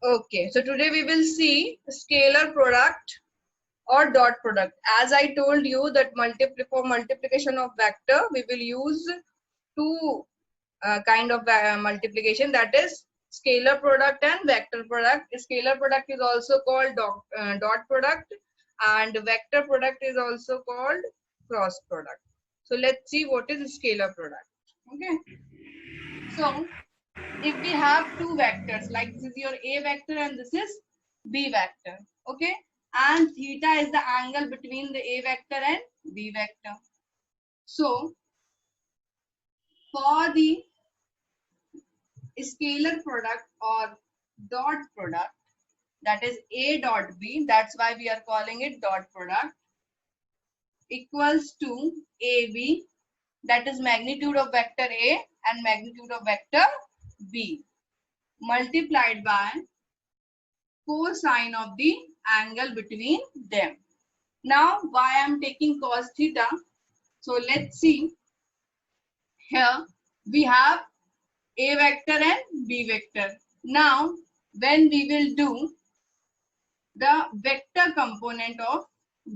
Okay, so today we will see scalar product or dot product. As I told you that for multiplication of vector, we will use two kind of multiplication, that is scalar product and vector product. Scalar product is also called dot product, and vector product is also called cross product. So let's see what is scalar product. Okay, so if we have two vectors, like this is your A vector and this is B vector, okay, and theta is the angle between the A vector and B vector. So for the scalar product or dot product, that is A dot B, that's why we are calling it dot product, equals to AB, that is magnitude of vector A and magnitude of vector B, multiplied by cosine of the angle between them. Now, why I am taking cos theta? So let's see. Here we have A vector and B vector. Now, when we will do the vector component of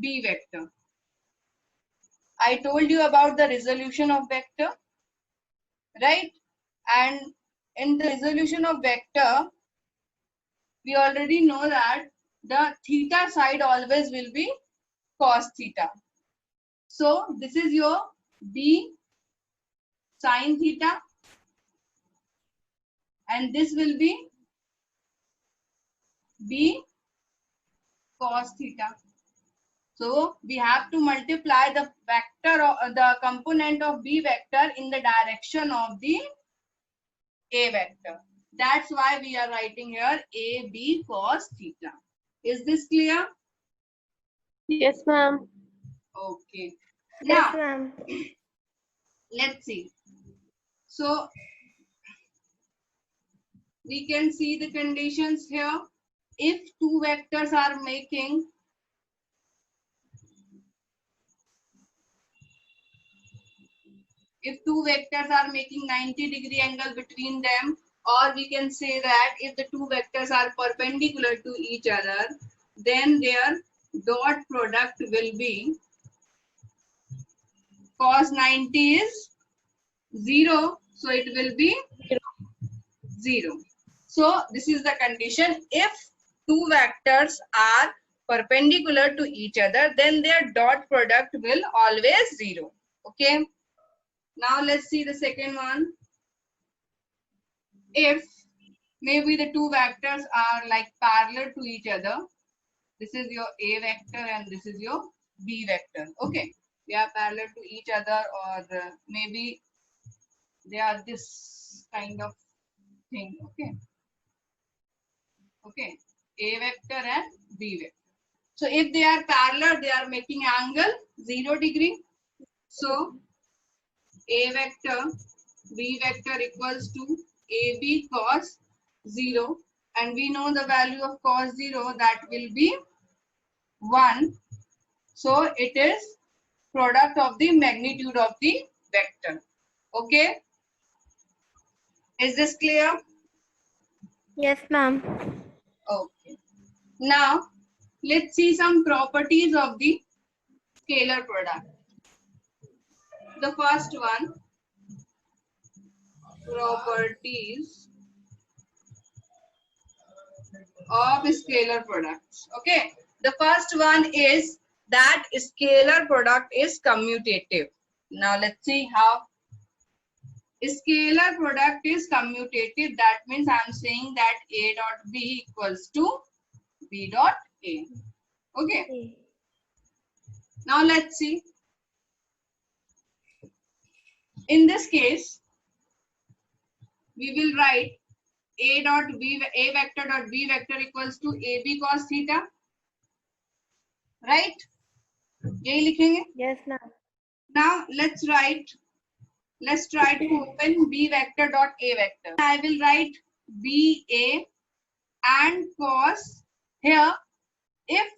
B vector, I told you about the resolution of vector, right? And in the resolution of vector, we already know that the theta side always will be cos theta. So this is your B sin theta, and this will be B cos theta. So we have to multiply the vector or the component of B vector in the direction of the A vector. That's why we are writing here AB cos theta. Is this clear? Yes, ma'am. Okay. Yes, Now, ma'am. let's see. So we can see the conditions here. If two vectors are making if two vectors are making 90-degree angle between them, or we can say that if the two vectors are perpendicular to each other, then their dot product will be cos 90 is 0, so it will be 0. So this is the condition. If two vectors are perpendicular to each other, then their dot product will always 0. Okay. Now let's see the second one. If maybe the two vectors are like parallel to each other, this is your A vector and this is your B vector. Okay, they are parallel to each other, or maybe they are this kind of thing. Okay, A vector and B vector. So if they are parallel, they are making angle 0 degree. So A vector B vector equals to AB cos 0, and we know the value of cos 0, that will be 1. So it is product of the magnitude of the vector. Okay, is this clear? Yes, ma'am. Okay, now let's see some properties of the scalar product. The first one, properties of scalar products. Okay, the first one is that scalar product is commutative. Now let's see how. Scalar product is commutative. That means I'm saying that A dot B equals to B dot A. Okay, now let's see. In this case, we will write A vector dot B vector equals to AB cos theta, right? यही लिखेंगे. Yes, ma'am. Now let's try to open B vector dot A vector. I will write BA and cos. Here, if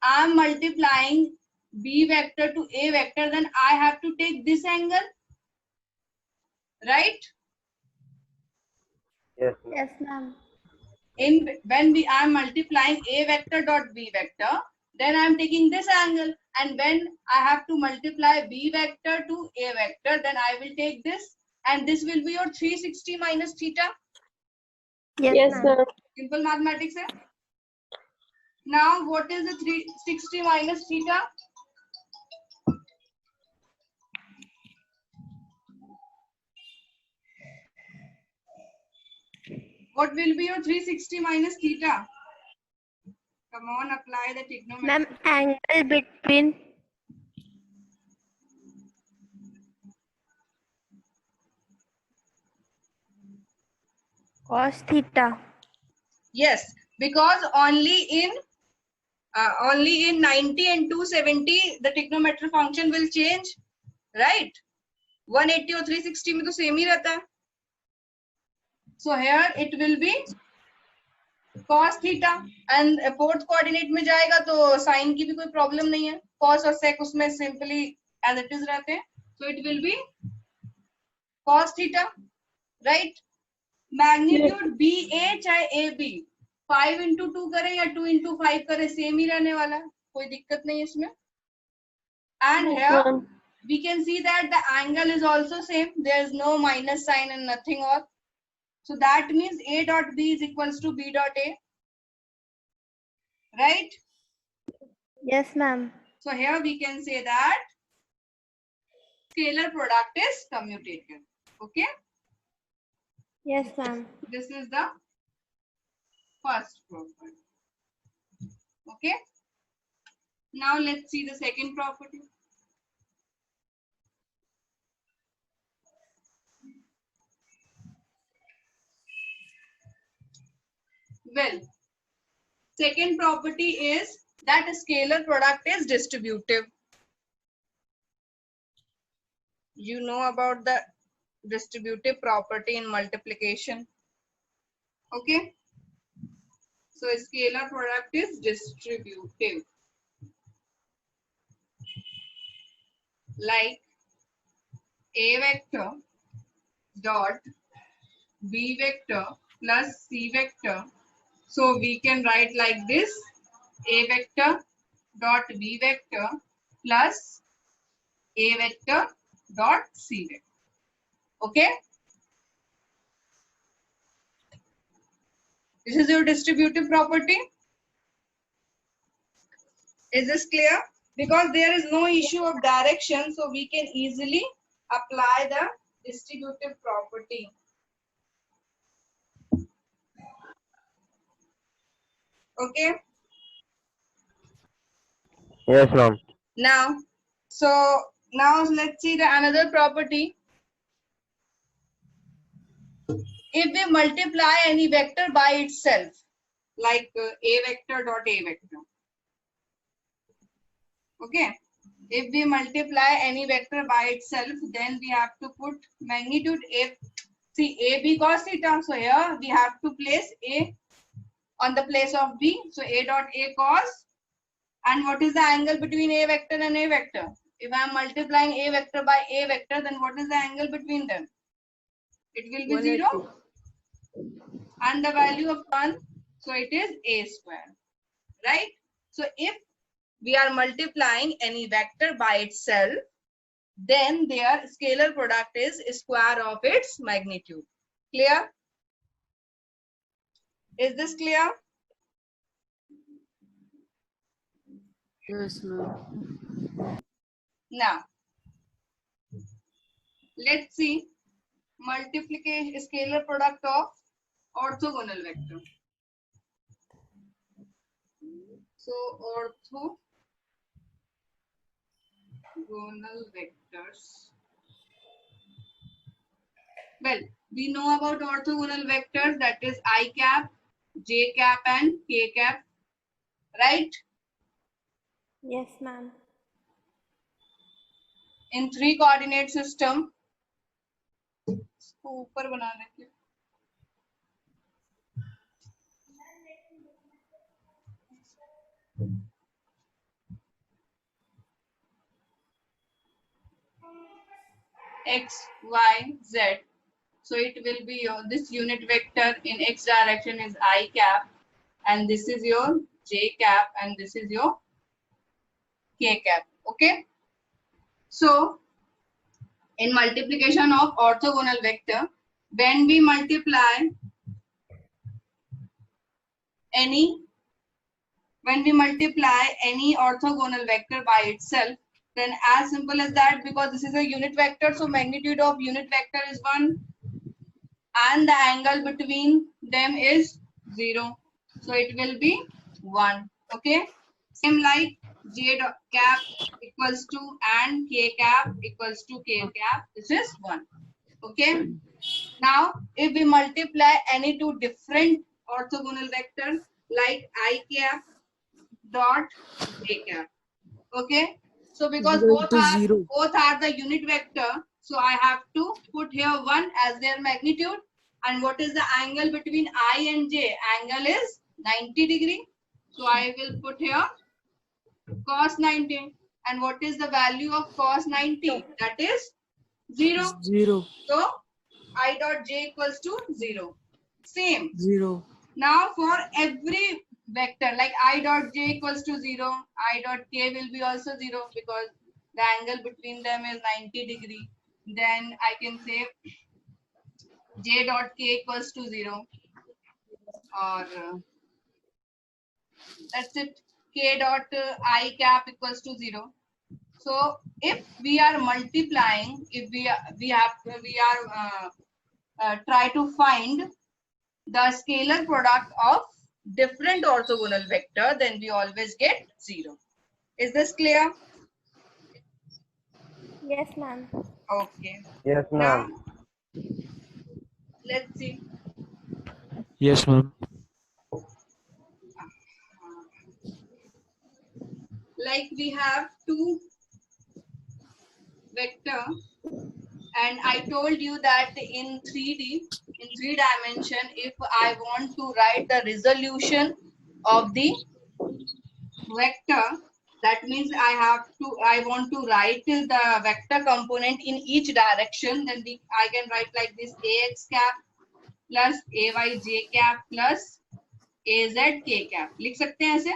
I am multiplying B vector to A vector, then I have to take this angle, right? Yes, ma'am. when I am multiplying a vector dot b vector, then I am taking this angle, and when I have to multiply b vector to a vector, then I will take this, and this will be your 360 minus theta. Yes, ma'am. Simple mathematics hai. Now what is the 360 minus theta? What will be your 360 minus theta? Come on, apply the trigonometry. Ma'am, angle between cos theta. Yes, because only in 90 and 270 the trigonometric function will change, right? 180 और 360 में तो same ही रहता है. So here it will be cos theta, and fourth coordinate में जाएगा तो sin की भी कोई problem नहीं है. Cos और sec उसमें simply as it is रहते हैं. So it will be cos theta, right? Magnitude BA चाहे AB 5 into 2 करें या 2 into 5 करें, सेम ही रहने वाला है, कोई दिक्कत नहीं है इसमें. And here we can see that the angle is also same. There is no minus sign and nothing or. So that means A dot B is equals to B dot A, right? Yes, ma'am. So here we can say that scalar product is commutative. Okay. Yes, ma'am. This is the first property. Okay. Now let's see the second property. Well, second property is that a scalar product is distributive. You know about the distributive property in multiplication. Okay. So a scalar product is distributive. Like A vector dot B vector plus C vector. So we can write like this: A vector dot B vector plus A vector dot C vector. Okay. This is your distributive property. Is this clear? Because there is no issue of direction, so we can easily apply the distributive property. Okay. Yes, ma'am. Now let's see the another property. If we multiply any vector by itself, like A vector dot A vector. Okay. If we multiply any vector by itself, then we have to put magnitude A. See, AB cos theta. So here we have to place A on the place of B. So A dot A cos. And what is the angle between A vector and A vector? If I am multiplying A vector by A vector, then what is the angle between them? It will be 0. And the value of 1. So it is A square. Right? So if we are multiplying any vector by itself, then their scalar product is square of its magnitude. Clear? Is this clear? Yes, ma'am. Now, let's see multiplication scalar product of orthogonal vector. So orthogonal vectors. Well, we know about orthogonal vectors, that is I cap, J cap and K cap, right? Yes, ma'am. In 3 coordinate system. इसको ऊपर बना देते हैं. X, Y, Z. So it will be your, this unit vector in x direction is I cap, and this is your j cap, and this is your k cap. Okay. So in multiplication of orthogonal vector, when we multiply any orthogonal vector by itself, then as simple as that, because this is a unit vector, so magnitude of unit vector is 1 and the angle between them is 0. So it will be 1. Okay. Same like j dot cap equals to and k cap equals to k cap. This is 1. Okay. Now, if we multiply any two different orthogonal vectors like I cap dot j cap. Okay. So because Equal to 0. both are the unit vector, so I have to put here 1 as their magnitude. And what is the angle between I and j? Angle is 90 degree. So I will put here cos 90. And what is the value of cos 90? That is 0. 0. So I dot j equals to 0. Same. 0. Now for every vector, like I dot j equals to 0, I dot k will be also 0 because the angle between them is 90 degree. Then I can say j dot k equals to 0, or that's it. K dot I cap equals to 0. So if we are multiplying, if we try to find the scalar product of different orthogonal vector, then we always get 0. Is this clear? Yes, ma'am. Okay. Yes, Now ma'am. let's see. Yes, ma'am. Like we have two vector, and I told you that in 3D, in 3 dimension, if I want to write the resolution of the vector, that means I want to write the vector component in each direction, then I can write like this: ax cap plus ayj cap plus az k cap. लिख सकते हैं ऐसे.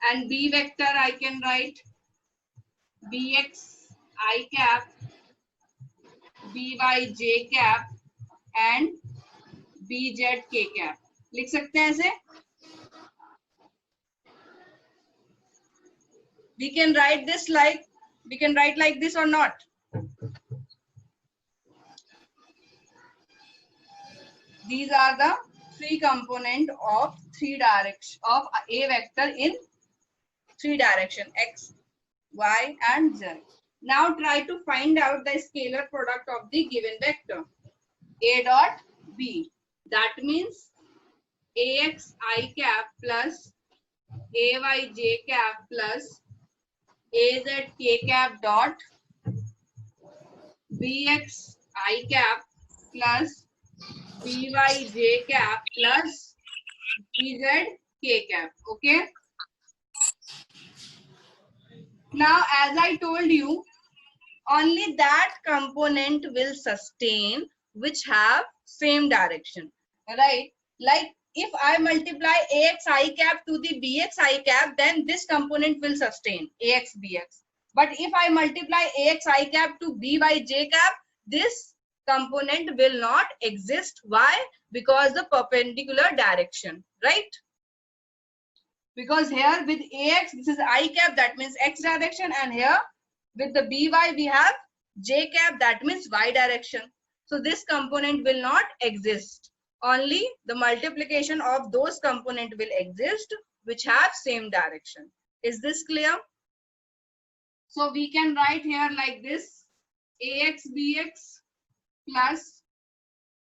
And b vector I can write bx I cap, by j cap and bz k cap. लिख सकते हैं ऐसे. We can write like this or not. These are the 3 component of 3 direction of a vector in 3 direction: x, y and z. Now try to find out the scalar product of the given vector a dot b. That means ax I cap plus ay j cap plus az k cap dot bx I cap plus by j cap plus bz k cap. Okay. Now, as I told you, only that component will sustain which have same direction, right? Like if I multiply ax I cap to the bx I cap, then this component will sustain ax bx. But if I multiply ax I cap to by j cap, this component will not exist. Why? Because the perpendicular direction, right? Because here with ax, this is I cap, that means x direction, and here with the by we have j cap, that means y direction. So this component will not exist. Only the multiplication of those component will exist which have same direction. Is this clear? So we can write here like this: ax bx plus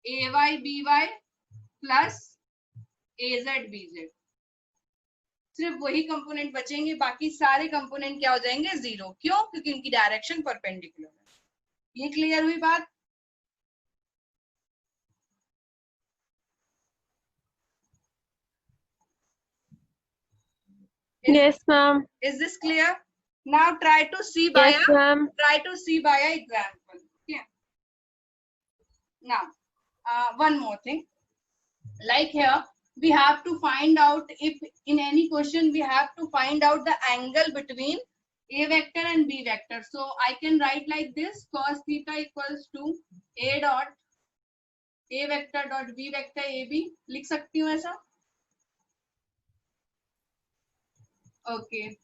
ay by plus az bz. सिर्फ वही component बचेंगे, बाकी सारे component क्या हो जाएंगे? 0. क्यों? क्योंकि उनकी डायरेक्शन परपेंडिकुलर है. ये क्लियर हुई बात? Yes, ma'am. Is this clear? Now try to see by Yes, ma'am. an example. Okay. Now, one more thing. Like here, we have to find out if in any question we have to find out the angle between a vector and b vector. So I can write like this: cos theta equals to a dot a vector dot b vector ab. लिख सकती हूँ ऐसा? Okay.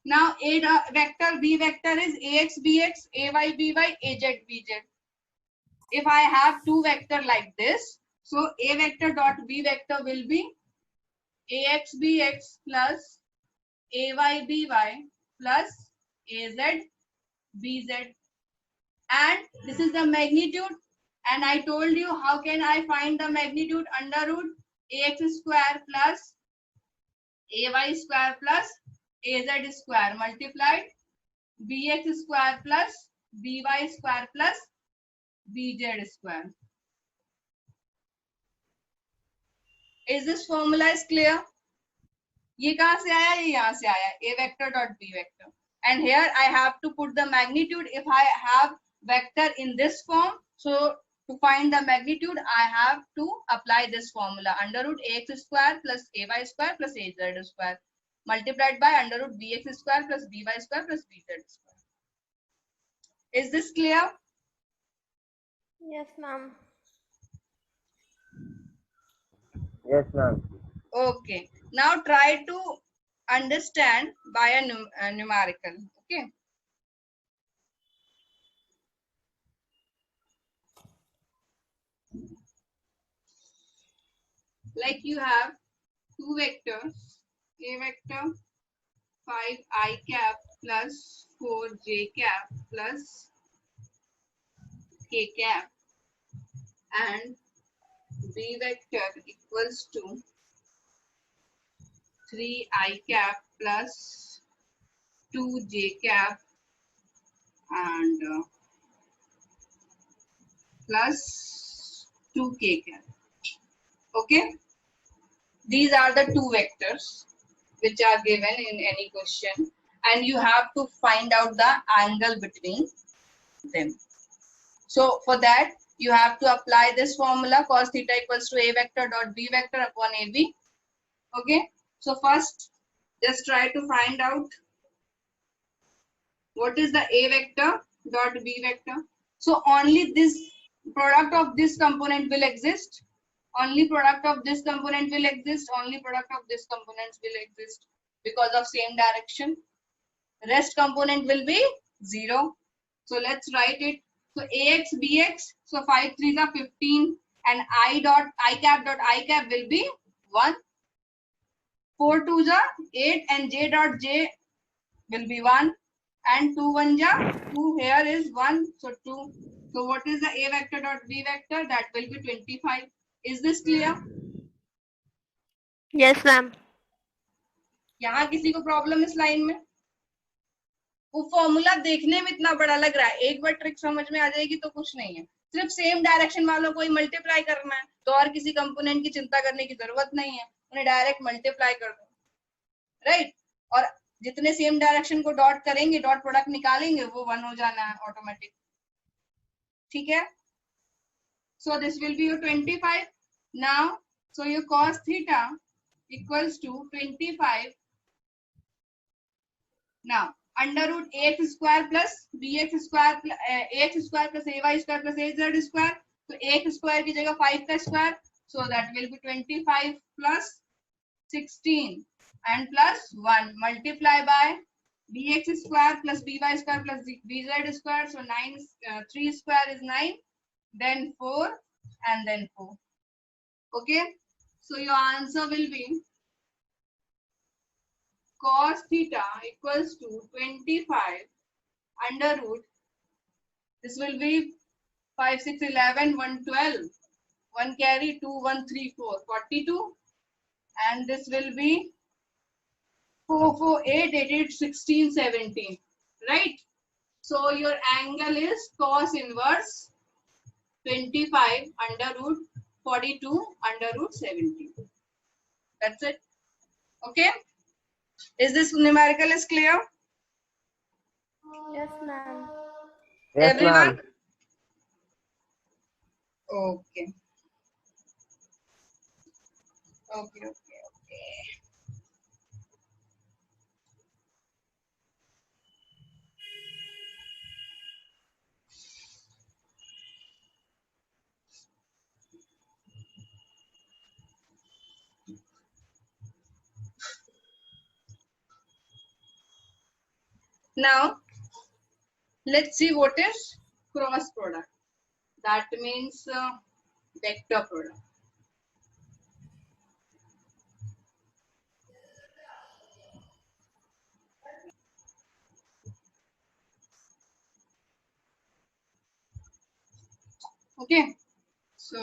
Now a vector b vector is ax bx, ay by, az bz. If I have two vector like this, so a vector dot b vector will be ax bx plus ay by plus az bz, and this is the magnitude. And I told you how can I find the magnitude? Under root ax square plus ay square plus az square multiplied bx square plus by square plus bz square. Is this formula is clear? ये कहाँ से आया? ये यहाँ से आया, a vector dot b vector. And here I have to put the magnitude. If I have vector in this form, so to find the magnitude, I have to apply this formula: under root ax square plus ay square plus az square multiplied by under root bx square plus by square plus bz square. Is this clear? Yes, ma'am. Yes, ma'am. Okay. Now try to understand by a numerical. Okay. Like you have two vectors, a vector 5i cap plus 4j cap plus k cap, and b vector equals to 3i cap plus 2j cap and plus 2k cap. Okay, these are the two vectors which are given in any question, and you have to find out the angle between them. So for that you have to apply this formula: cos theta equals to a vector dot b vector upon ab. Okay, so first just try to find out what is the a vector dot b vector. So only this product of this component will exist. Only product of this component will exist. Only product of this components will exist because of same direction. Rest component will be 0. So let's write it. So ax bx. So 5 3s are 15, and I cap will be 1. 4 2s are 8, and j dot j will be 1, and 2 1 ja 2. Here is 1, so 2. So what is the a vector dot b vector? That will be 25. Is this clear? Yes, ma'am. यहाँ किसी को problem इस line में? वो formula देखने में इतना बड़ा लग रहा है, एक बार ट्रिक समझ में आ जाएगी तो कुछ नहीं है. सिर्फ सेम डायरेक्शन वालों को ही मल्टीप्लाई करना है, तो और किसी कंपोनेंट की चिंता करने की जरूरत नहीं है, उन्हें डायरेक्ट मल्टीप्लाई कर दो. राइट? और जितने सेम डायरेक्शन को डॉट करेंगे, डॉट प्रोडक्ट निकालेंगे, वो 1 हो जाना है ऑटोमेटिक. ठीक है? So this will be your 25. Now, so your cos theta equals to 25. Now, under root ax square plus bx square ax square plus ay square plus az square. So ax square की जगह 5 का square. So that will be 25 plus 16 and plus 1 multiply by bx square plus by square plus bz square. So 3 square is 9, then 4 and then 4. Okay, so your answer will be cos theta equals to 25 under root, this will be 5 6 11 1 12, 1 carry 2 1 3 4 42, and this will be 4 4 8 8 8 16 17. Right? So your angle is cos inverse 25 under root 42 under root 17. That's it. Okay, is this numerical is clear? Yes, ma'am. Yes, Everyone? ma'am. Okay. Okay, okay, okay. Now, let's see what is cross product. That means vector product. Okay. So,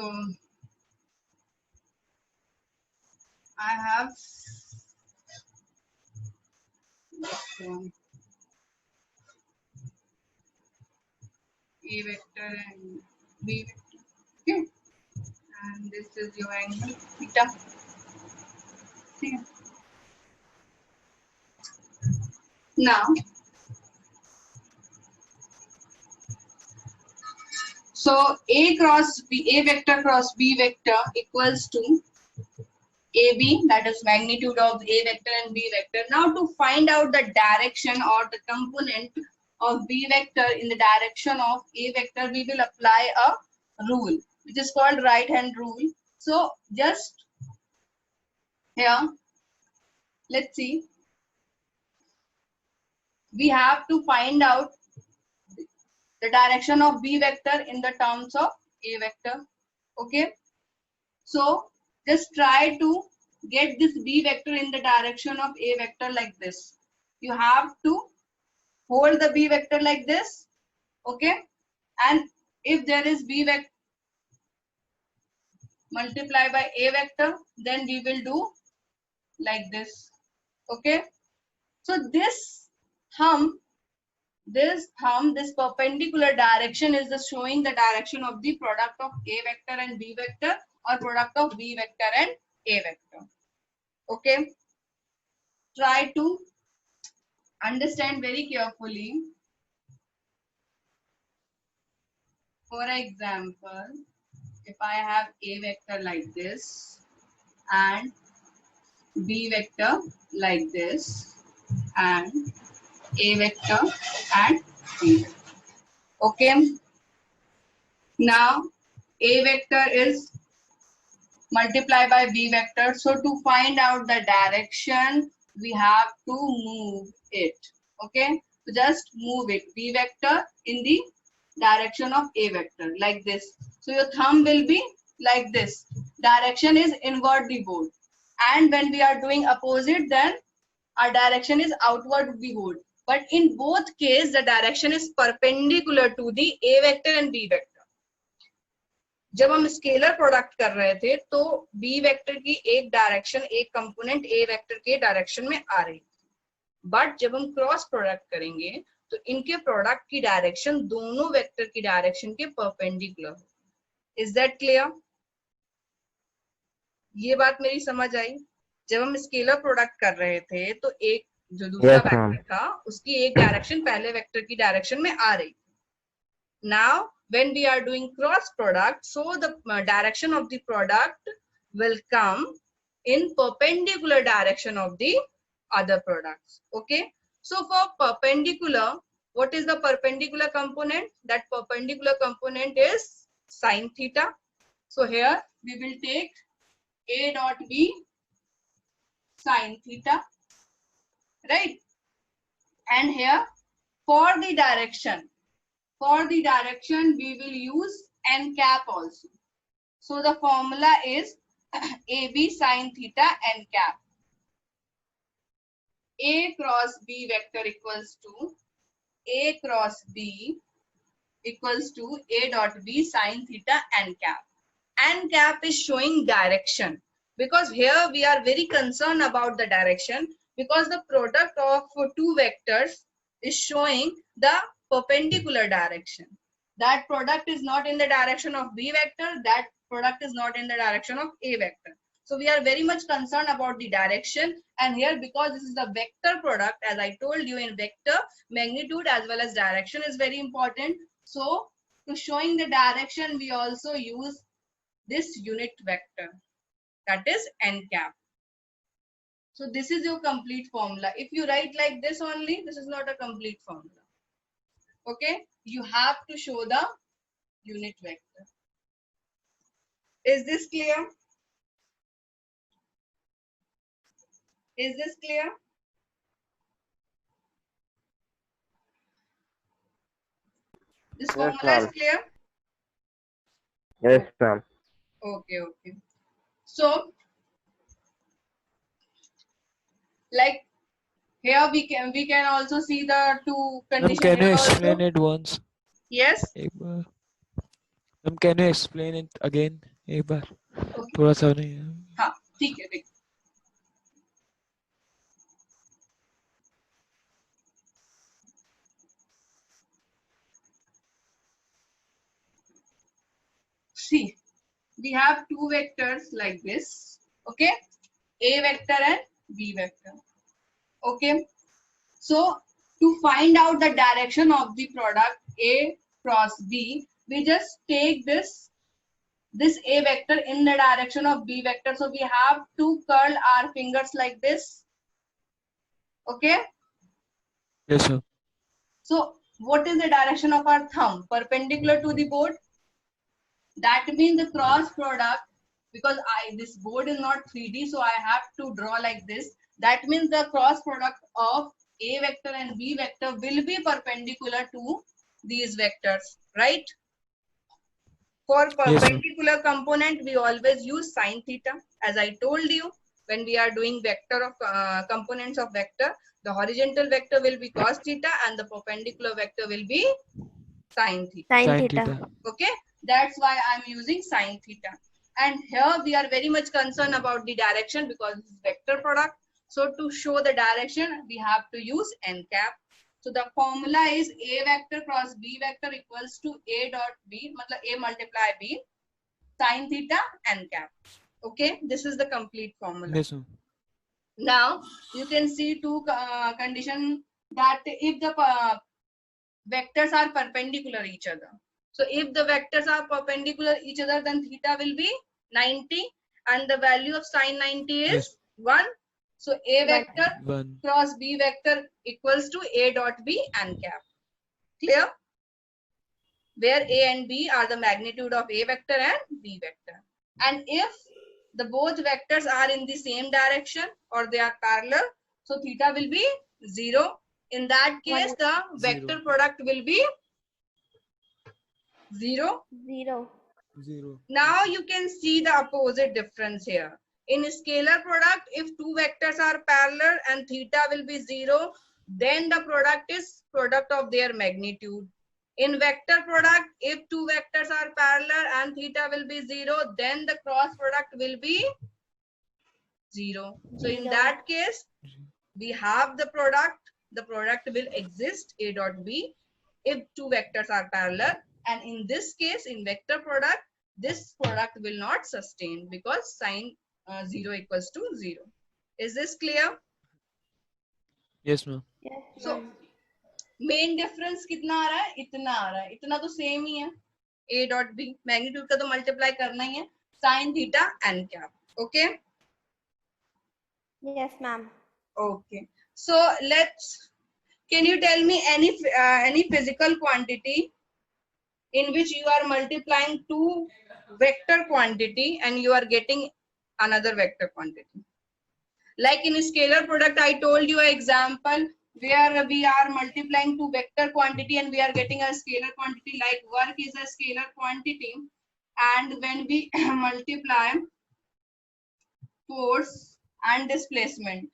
I have um, A vector and B vector. Okay. And this is your angle theta. Okay. Now, so A vector cross B vector equals to AB, that is magnitude of A vector and B vector. Now to find out the direction or the component of B vector in the direction of A vector, we will apply a rule which is called right hand rule. So just here, let's see, we have to find out the direction of B vector in the terms of A vector. Okay, so just try to get this B vector in the direction of A vector like this. You have to hold the B vector like this, okay, and if there is B vector multiply by A vector, then we will do like this, okay. So this this perpendicular direction is the showing the direction of the product of A vector and B vector or product of B vector and A vector, okay. Try to understand very carefully. For example, if I have A vector like this and B vector like this and A vector and B vector. Okay. Now A vector is multiplied by B vector. So to find out the direction, we have to move it. Okay. So just move it. B vector in the direction of A vector like this. So your thumb will be like this. Direction is inward the board. And when we are doing opposite, then our direction is outward the board. But in both cases, the direction is perpendicular to the A vector and B vector. जब हम scalar product कर रहे थे तो B vector की एक direction एक component ए vector के डायरेक्शन में आ रही थी, बट जब हम क्रॉस प्रोडक्ट करेंगे तो इनके प्रोडक्ट की डायरेक्शन दोनों वेक्टर की डायरेक्शन के परपेंडिकुलर। Is that clear? ये बात मेरी समझ आई? जब हम स्केलर प्रोडक्ट कर रहे थे तो एक जो दूसरा Yes, वेक्टर ma'am. था उसकी एक डायरेक्शन पहले वेक्टर की डायरेक्शन में आ रही। Now when we are doing cross product, so the direction of the product will come in perpendicular direction of the other products. Okay, so for perpendicular, what is the perpendicular component? That perpendicular component is sine theta. So here we will take A dot B sine theta, right? And here for the direction we will use n cap also. So the formula is AB sine theta n cap. A cross B vector equals to A cross B equals to A dot B sine theta n cap. N cap is showing direction, because here we are very concerned about the direction, because the product of two vectors is showing the perpendicular direction. That product is not in the direction of B vector, that product is not in the direction of A vector. So we are very much concerned about the direction, and here because this is the vector product, as I told you, in vector, magnitude as well as direction is very important. So to showing the direction, we also use this unit vector, that is n cap. So this is your complete formula. If you write like this only, this is not a complete formula. Okay, you have to show the unit vector. Is this clear? Is this clear? This Yes, formula is ma'am. clear? Yes, ma'am. Okay, okay. So, like here we can also see the two Ma'am, condition can you here explain also. it once? Yes. एक बार. Ma'am, can you explain it again? एक बार. Okay. थोड़ा सा नहीं है. हाँ, ठीक है, ठीक. See, we have two vectors like this. Okay, A vector and B vector. Okay. So to find out the direction of the product A cross B, we just take this A vector in the direction of B vector. So we have to curl our fingers like this. Okay. Yes, sir. So what is the direction of our thumb? Perpendicular to the board. That means the cross product, because this board is not 3D, so I have to draw like this. That means the cross product of A vector and B vector will be perpendicular to these vectors, right? For Yes, ma'am. perpendicular component, we always use sine theta. As I told you, when we are doing vector of components of vector, the horizontal vector will be cos theta and the perpendicular vector will be sine theta. Sine Sin theta. theta. Okay, that's why I'm using sine theta. And here we are very much concerned about the direction because this is vector product. So to show the direction, we have to use n cap. So the formula is A vector cross B vector equals to A dot B, matlab A multiply B, sine theta n cap. Okay, this is the complete formula. Yes, ma'am. Now you can see two condition that if the vectors are perpendicular each other. So if the vectors are perpendicular each other, then theta will be 90 and the value of sine 90 is Yes. 1. So A vector 1. cross B vector equals to A dot B n cap. Clear? Where A and B are the magnitude of A vector and B vector. And if the both vectors are in the same direction or they are parallel, so theta will be 0. In that case, the vector product will be 0. 0. 0. Now you can see the opposite difference here. In scalar product, if two vectors are parallel and theta will be 0, then the product is product of their magnitude. In vector product, if two vectors are parallel and theta will be 0, then the cross product will be 0. So in that case, we have the product will exist A dot B if two vectors are parallel, and in this case, in vector product, this product will not sustain because sine 0 equals to 0. Is this clear? Yes, ma'am. Yes. So main difference कितना आ रहा है? इतना आ रहा है. इतना तो same ही है. A dot B magnitude का तो मल्टीप्लाई करना ही है. Sine theta n cap. Okay. Yes, ma'am. Okay. So can you tell me any physical quantity in which you are multiplying two vector quantity and you are getting another vector quantity? Like in scalar product, I told you an example where we are multiplying two vector quantity and we are getting a scalar quantity, like work is a scalar quantity, and when we multiply force and displacement,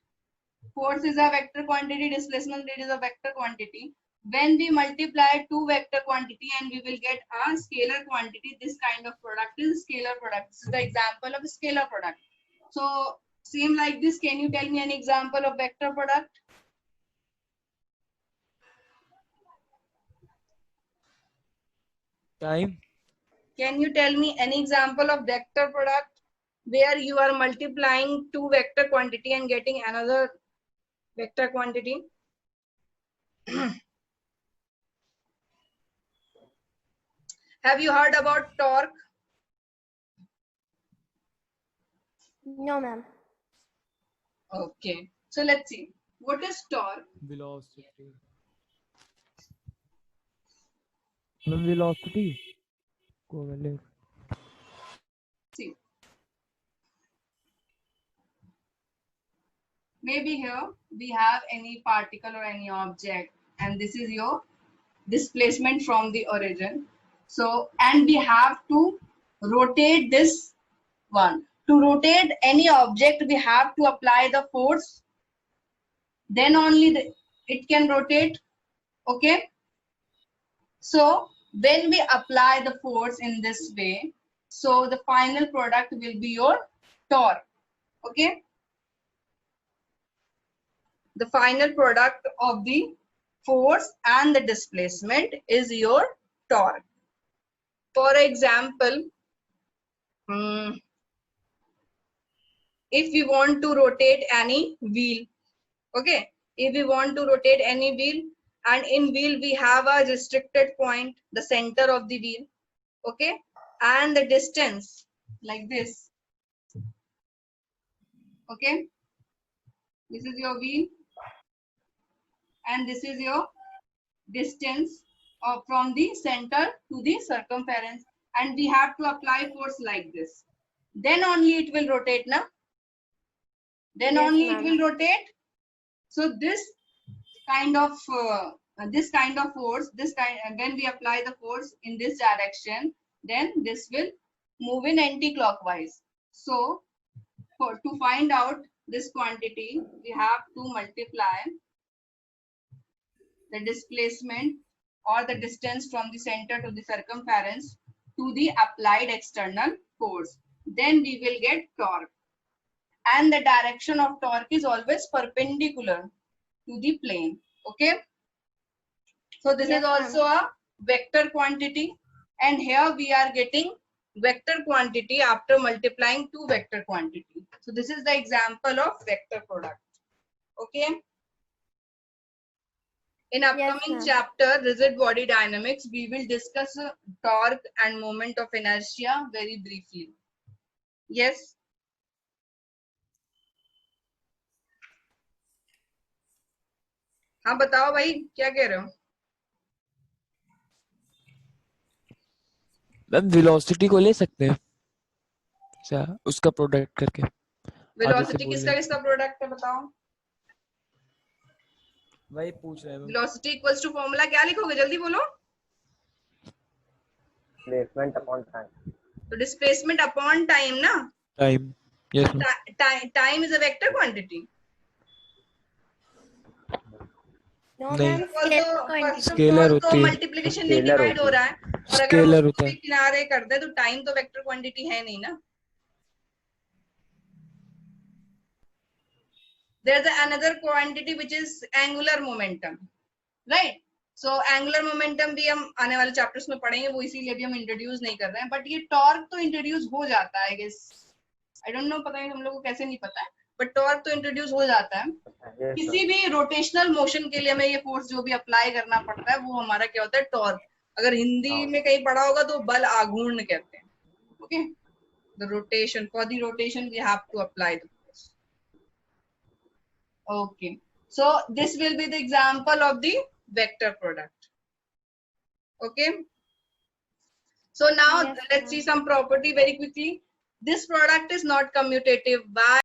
force is a vector quantity, displacement rate is a vector quantity. When we multiply two vector quantity and we will get a scalar quantity, this kind of product is scalar product. This is the example of a scalar product. So same like this, can you tell me an example of vector product? Time. Can you tell me any example of vector product? where you are multiplying two vector quantity and getting another vector quantity. Have you heard about torque? No, ma'am. Okay, so let's see. What is torque? Velocity. Ma'am, velocity. Covalent. See, maybe here we have any particle or any object, and this is your displacement from the origin. So, and we have to rotate this one. To rotate any object, we have to apply the force. Then only it can rotate. Okay. So, when we apply the force in this way, so the final product will be your torque. Okay. The final product of the force and the displacement is your torque. For example, if we want to rotate any wheel, okay, if we want to rotate any wheel, and in wheel we have a restricted point, the center of the wheel, okay, and the distance like this, okay, this is your wheel and this is your distance from the center to the circumference, and we have to apply force like this. Then only it will rotate, na? Then Yes, only ma'am. it will rotate. So this kind of force, when we apply the force in this direction, then this will move in anti-clockwise. So to find out this quantity, we have to multiply the displacement or the distance from the center to the circumference to the applied external force. Then we will get torque. And the direction of torque is always perpendicular to the plane. Okay. So this Yes, is also a vector quantity. And here we are getting vector quantity after multiplying two vector quantity. So this is the example of vector product. Okay. In upcoming ma'am. chapter, rigid body dynamics, we will discuss torque and moment of inertia very briefly. Yes. हाँ बताओ भाई क्या कह रहे हो? Ma'am velocity को ले सकते हैं अच्छा उसका प्रोडक्ट करके वेलोसिटी बोल किसका रहे किसका प्रोडक्ट है बताओ? वही पूछ रहे हैं ma'am velocity equals to formula क्या लिखोगे जल्दी बोलो? Displacement upon time. तो डिस्प्लेसमेंट अपॉन टाइम ना? Time yes ma'am time is a vector quantity. No, नहीं ma'am. Scalar quantity. Scalar तो होती है. मल्टीप्लिकेशन Scalar डिवाइड हो होती है. रहा है और अगर Scalar हम होता उसको है. किनारे कर दे तो टाइम तो वेक्टर क्वांटिटी है नहीं ना. There's another quantity which is angular momentum, right? So angular momentum भी हम आने वाले चैप्टर्स में पढ़ेंगे, वो इसीलिए भी हम इंट्रोड्यूस नहीं कर रहे हैं. बट ये टॉर्क तो इंट्रोड्यूस हो जाता है, I guess. I don't know, पता नहीं हम लोग को कैसे नहीं पता है, बट टॉर्क तो इंट्रोड्यूस हो जाता है. Yes, किसी भी रोटेशनल मोशन के लिए हमें ये फोर्स जो भी अप्लाई करना पड़ता है वो हमारा क्या होता है? टॉर्क. अगर हिंदी में कहीं पढ़ा होगा तो बल आघूर्ण कहते हैं. Okay, the rotation, for the rotation we have to apply the force. Okay, so this will be the example of the vector product. Okay, so now Yes, let's see some property very quickly. This product is not commutative. Why?